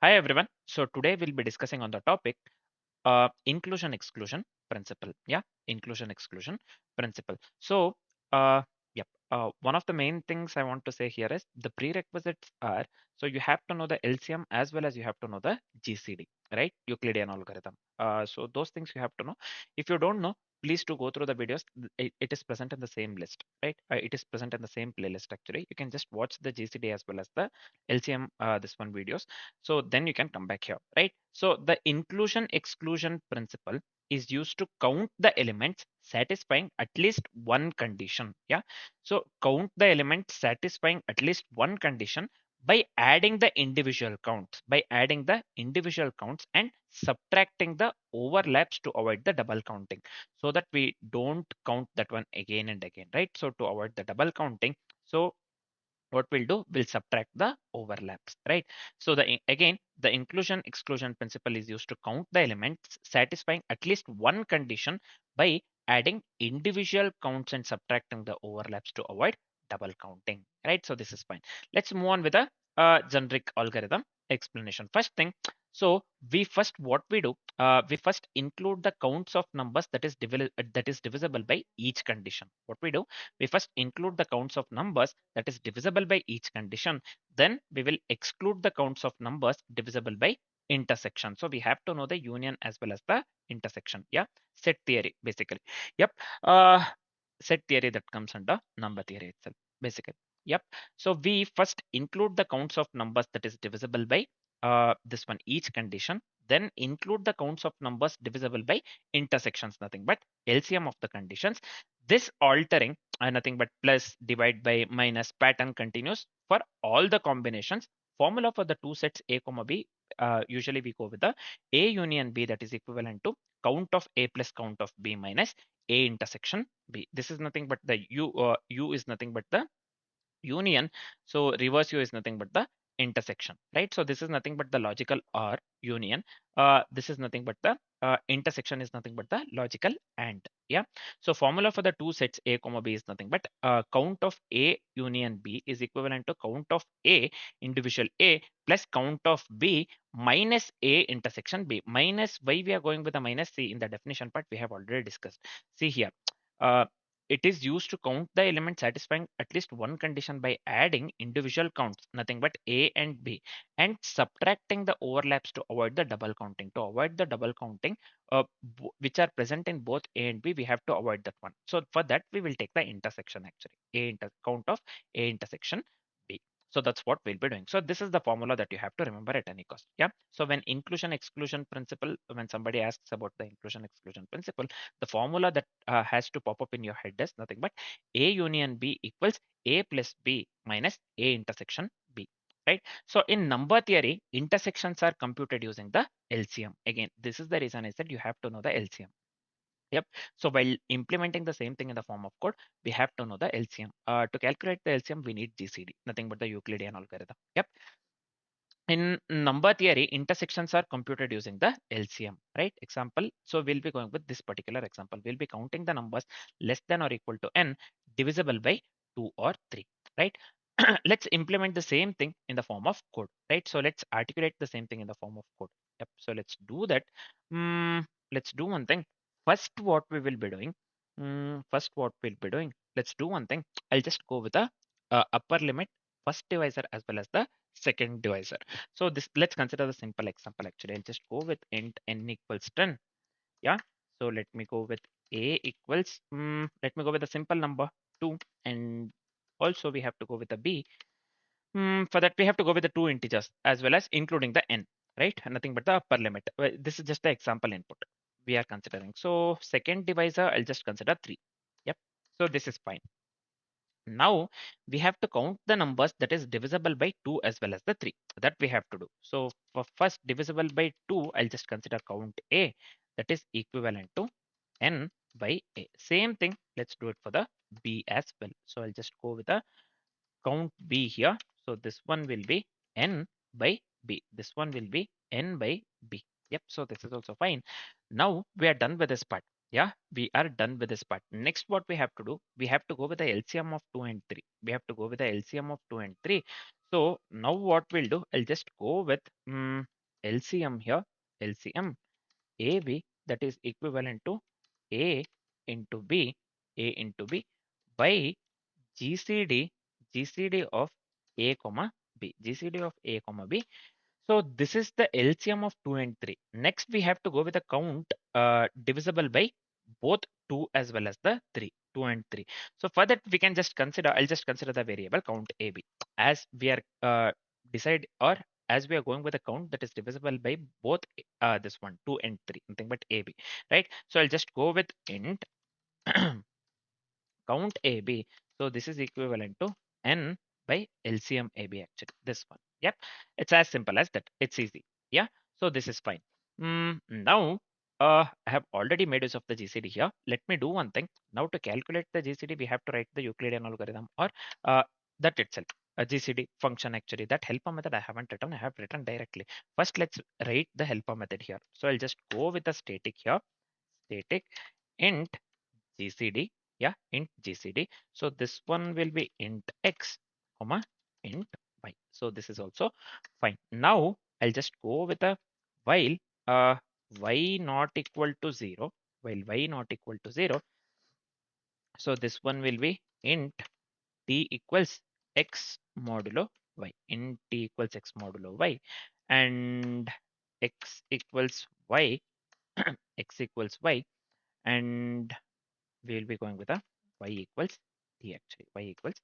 Hi everyone. So today we'll be discussing on the topic inclusion exclusion principle. Yeah, inclusion exclusion principle. So yep, one of the main things I want to say here is the prerequisites are, so you have to know the LCM as well as you have to know the GCD, right? Euclidean algorithm. So those things you have to know. If you don't know, please to go through the videos. It is present in the same list, right? It is present in the same playlist actually. You can just watch the GCD as well as the LCM this one videos, so then you can come back here, right? So the inclusion exclusion principle is used to count the elements satisfying at least one condition. Yeah, so count the elements satisfying at least one condition by adding the individual counts, and subtracting the overlaps to avoid the double counting, so that we don't count that one again and again, right? So to avoid the double counting, so what we'll do, we'll subtract the overlaps, right? So again, the inclusion exclusion principle is used to count the elements satisfying at least one condition by adding individual counts and subtracting the overlaps to avoid double counting, right? So this is fine. Let's move on with a generic algorithm explanation. First thing, so we first, what we do, we first include the counts of numbers that is divisible by each condition. What we do, we first include the counts of numbers that is divisible by each condition. Then we will exclude the counts of numbers divisible by intersection. So we have to know the union as well as the intersection. Yeah, set theory basically. Yep. Uh, Set theory that comes under number theory itself basically. Yep. So we first include the counts of numbers that is divisible by this one each condition. Then include the counts of numbers divisible by intersections, nothing but LCM of the conditions. This altering nothing but plus, divide by, minus pattern continues for all the combinations. Formula for the two sets A comma B, usually we go with the A union B, that is equivalent to count of A plus count of B minus A intersection B. This is nothing but the U is nothing but the union. So reverse U is nothing but the intersection, right? So this is nothing but the logical or union. This is nothing but the intersection is nothing but the logical and. Yeah. So formula for the two sets A comma B is nothing but count of A union B is equivalent to count of A individual A plus count of B minus A intersection B. Minus, why we are going with the minus? C in the definition part we have already discussed. See here. Uh, it is used to count the element satisfying at least one condition by adding individual counts, nothing but A and B, and subtracting the overlaps to avoid the double counting. To avoid the double counting, which are present in both A and B, we have to avoid that one. So for that, we will take the intersection actually, count of A intersection B. So that's what we'll be doing. So this is the formula that you have to remember at any cost. Yeah. So when inclusion exclusion principle, when somebody asks about the inclusion exclusion principle, the formula that has to pop up in your head is nothing but A union B equals A plus B minus A intersection B, right? So in number theory, intersections are computed using the LCM. Again, this is the reason I said you have to know the LCM. Yep. So while implementing the same thing in the form of code, we have to know the LCM. To calculate the LCM, we need GCD, nothing but the Euclidean algorithm. Yep. In number theory, intersections are computed using the LCM, right? Example. So we'll be going with this particular example. We'll be counting the numbers less than or equal to n divisible by 2 or 3, right? Let's implement the same thing in the form of code, right? So let's articulate the same thing in the form of code. Yep. So let's do that. Let's do one thing. First, what we will be doing. First, what we'll be doing. Let's do one thing. I'll just go with the upper limit first divisor as well as the second divisor. So this, let's consider the simple example actually. I'll just go with int n equals 10. Yeah. So let me go with a equals, let me go with a simple number 2, and also we have to go with a b. For that we have to go with the two integers as well as including the n, right? Nothing but the upper limit. This is just the example input we are considering. So second divisor, I'll just consider 3. Yep. So this is fine. Now we have to count the numbers that is divisible by 2 as well as the 3, that we have to do. So for first divisible by 2, I'll just consider count A, that is equivalent to n by A. Same thing, let's do it for the B as well. So I'll just go with the count B here. So this one will be n by B. This one will be n by B. Yep. So this is also fine. Now we are done with this part. Yeah, we are done with this part. Next, what we have to do, we have to go with the LCM of 2 and 3. We have to go with the LCM of 2 and 3. So now what we'll do, I'll just go with LCM here, LCM AB, that is equivalent to A into B, A into B by GCD, GCD of A comma B, GCD of A comma B. So this is the LCM of 2 and 3. Next, we have to go with a count divisible by both 2 as well as the 3, 2 and 3. So for that, we can just consider, I'll just consider the variable count AB as we are decide or as we are going with a count that is divisible by both this one, 2 and 3, nothing but AB, right? So I'll just go with int count AB. So this is equivalent to N by LCM AB actually, this one. Yep, it's as simple as that. It's easy. Yeah, so this is fine. Now, I have already made use of the GCD here. Let me do one thing. Now to calculate the GCD, we have to write the Euclidean algorithm or that itself. A GCD function actually. That helper method I haven't written. I have written directly. First, let's write the helper method here. So I'll just go with the static here. Static int GCD, yeah, int GCD. So this one will be int x, comma, int y. So this is also fine. Now I'll just go with a while uh, y not equal to 0, while y not equal to 0. So this one will be int t equals x modulo y, int t equals x modulo y, and x equals y, x equals y, and we will be going with a y equals t actually, y equals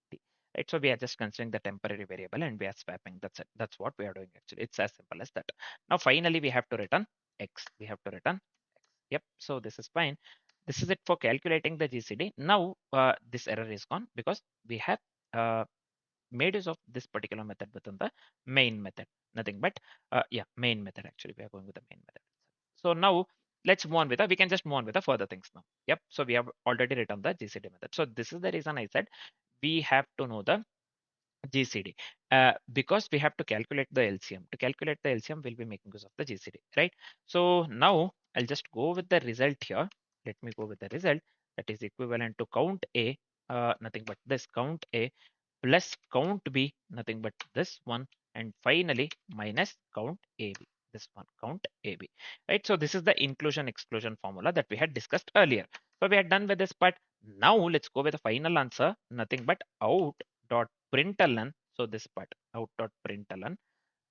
t, right? So we are just considering the temporary variable and we are swapping. That's it. That's what we are doing actually. It's as simple as that. Now finally we have to return x. We have to return x. Yep. So this is fine. This is it for calculating the GCD. Now this error is gone because we have uh, made use of this particular method within the main method. Nothing but yeah, main method actually. We are going with the main method. So now let's move on with we can just move on with the further things now. Yep. So we have already written the GCD method. So this is the reason I said we have to know the GCD because we have to calculate the LCM. To calculate the LCM, we'll be making use of the GCD, right? So now I'll just go with the result here. Let me go with the result that is equivalent to count A, nothing but this count A plus count B, nothing but this one, and finally minus count AB, this one, count AB, right? So this is the inclusion exclusion formula that we had discussed earlier. So we are done with this part. Now let's go with the final answer, nothing but out dot println. So this part, out dot println,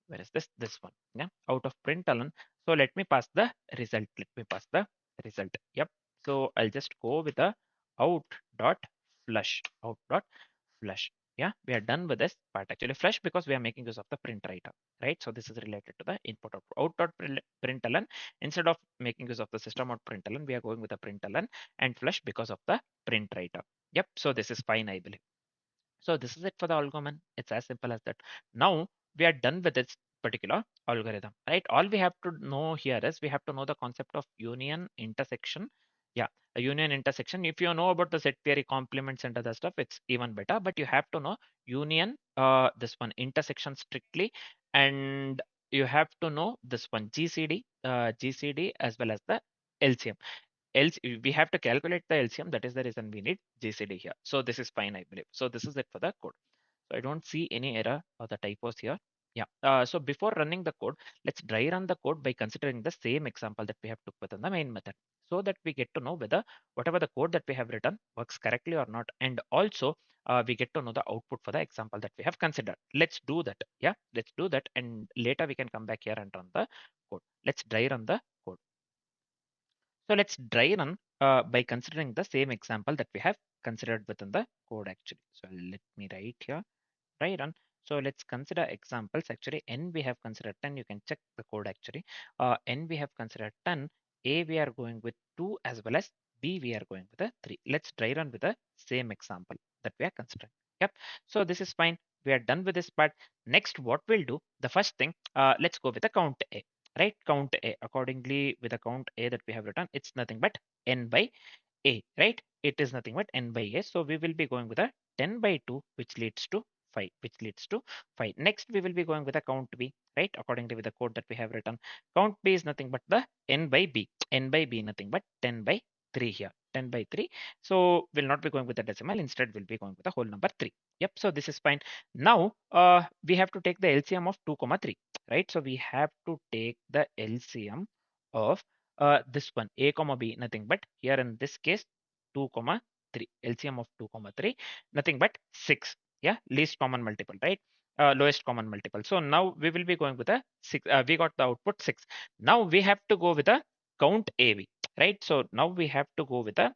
where is this? This one, yeah, out of println. So let me pass the result. Let me pass the result. Yep. So I'll just go with the out dot flush, out dot flush. Yeah, we are done with this part actually. Flush because we are making use of the print writer, right? So this is related to the input out dot println. Instead of making use of the system out println, we are going with the println and flush because of the print writer. Yep. So this is fine, I believe. So this is it for the algorithm. It's as simple as that. Now we are done with this particular algorithm, right? All we have to know here is we have to know the concept of union intersection. Yeah, a union intersection. If you know about the set theory complements and other stuff, it's even better. But you have to know union, this one intersection strictly, and you have to know this one GCD, GCD as well as the LCM. Else we have to calculate the LCM. That is the reason we need GCD here. So this is fine, I believe. So this is it for the code. So I don't see any error or the typos here. Yeah. So before running the code, let's dry run the code by considering the same example that we have took within the main method, so that we get to know whether whatever the code that we have written works correctly or not, and also we get to know the output for the example that we have considered. Let's do that. Yeah, let's do that, and later we can come back here and run the code. Let's dry run the code. So let's dry run by considering the same example that we have considered within the code actually. So let me write here, dry run. So let's consider examples actually. N we have considered 10. You can check the code actually. N we have considered 10. A we are going with 2 as well as B we are going with a 3. Let's dry run with the same example that we are considering. Yep. So this is fine. We are done with this part. Next, what we'll do, the first thing, let's go with the count A, right? Count A accordingly with the count A that we have written. It's nothing but N by A, right? It is nothing but N by A. So we will be going with a 10 by 2, which leads to 5, which leads to 5. Next, we will be going with a count B, right? Accordingly with the code that we have written. Count B is nothing but the N by B. N by B, nothing but 10 by 3 here, 10 by 3. So we'll not be going with the decimal. Instead, we'll be going with the whole number 3. Yep. So this is fine. Now we have to take the LCM of 2 comma 3, right? So we have to take the LCM of this one, a comma b, nothing but here in this case 2 comma 3. LCM of 2 comma 3, nothing but 6. Yeah, least common multiple, right? Lowest common multiple. So now we will be going with a 6. We got the output 6. Now we have to go with a count AB, right? So now we have to go with a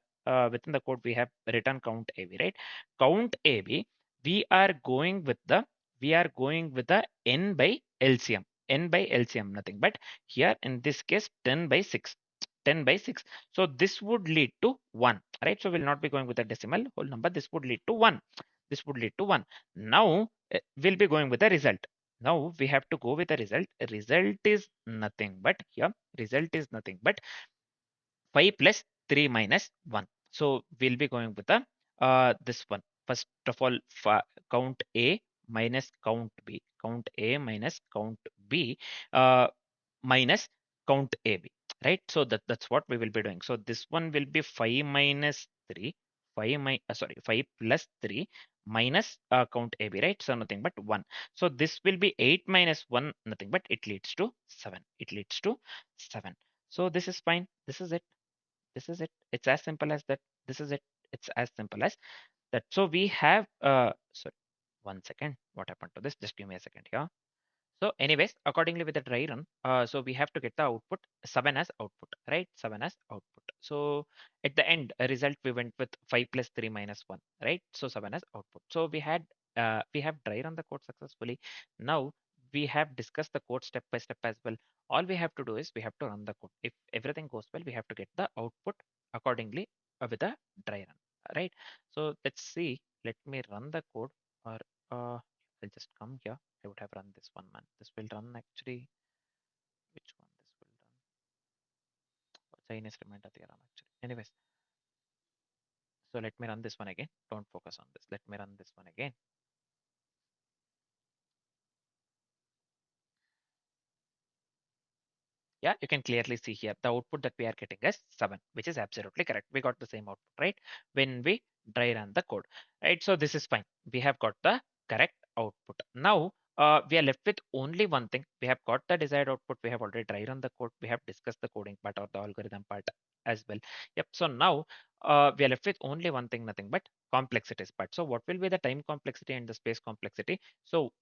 within the code we have written count AB, right? Count AB. We are going with the n by LCM. N by LCM, nothing but here in this case 10 by 6. 10 by 6. So this would lead to 1, right? So we'll not be going with a decimal whole number. This would lead to 1. This would lead to 1. Now we'll be going with the result. Now we have to go with the result. Result is nothing but here. Result is nothing but 5 plus 3 minus 1. So we'll be going with the this one. First of all, count A minus count B. Count A minus count B minus count AB. Right? So that's what we will be doing. So this one will be 5 minus 3. 5 plus 3 minus count AB, right? So nothing but 1. So this will be 8 minus 1, nothing but it leads to 7. It leads to 7. So this is fine. This is it. This is it. It's as simple as that. This is it. It's as simple as that. So we have sorry, 1 second. What happened to this? Just give me a second here. So anyways, accordingly with the dry run, so we have to get the output 7 as output, right? 7 as output. So at the end, a result we went with 5 plus 3 minus 1, right? So 7 as output. So we have dry run the code successfully. Now we have discussed the code step by step as well. All we have to do is we have to run the code. If everything goes well, we have to get the output accordingly with a dry run, right? So let's see. Let me run the code, or I'll just come here. I would have run this one, man. This will run actually. Which one this will run? Oh, Chinese reminder theorem actually. Anyways, so let me run this one again. Don't focus on this. Let me run this one again. Yeah, you can clearly see here the output that we are getting is 7, which is absolutely correct. We got the same output, right? When we dry run the code, right? So this is fine. We have got the correct output. Now we are left with only one thing. We have got the desired output. We have already dry run the code. We have discussed the coding part or the algorithm part as well. Yep. So now we are left with only one thing, nothing but complexities part. So what will be the time complexity and the space complexity? So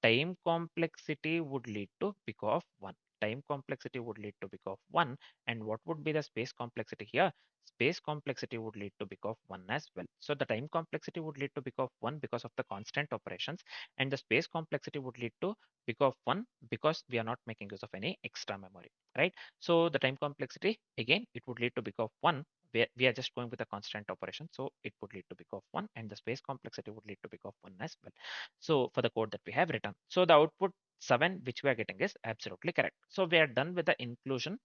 time complexity would lead to big of 1. Time complexity would lead to big of 1. And what would be the space complexity here? Space complexity would lead to big of 1 as well. So the time complexity would lead to big of 1 because of the constant operations, and the space complexity would lead to big of 1 because we are not making use of any extra memory, right? So the time complexity, again, it would lead to big of 1. We are just going with a constant operation, so it would lead to big of 1, and the space complexity would lead to big of 1 as well. So for the code that we have written, so the output 7 which we are getting is absolutely correct. So we are done with the inclusion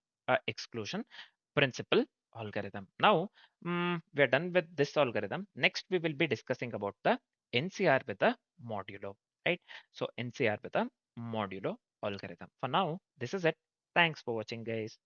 exclusion principle algorithm. Now we are done with this algorithm. Next we will be discussing about the NCR with the modulo, right? So NCR with the modulo algorithm. For now, this is it. Thanks for watching, guys.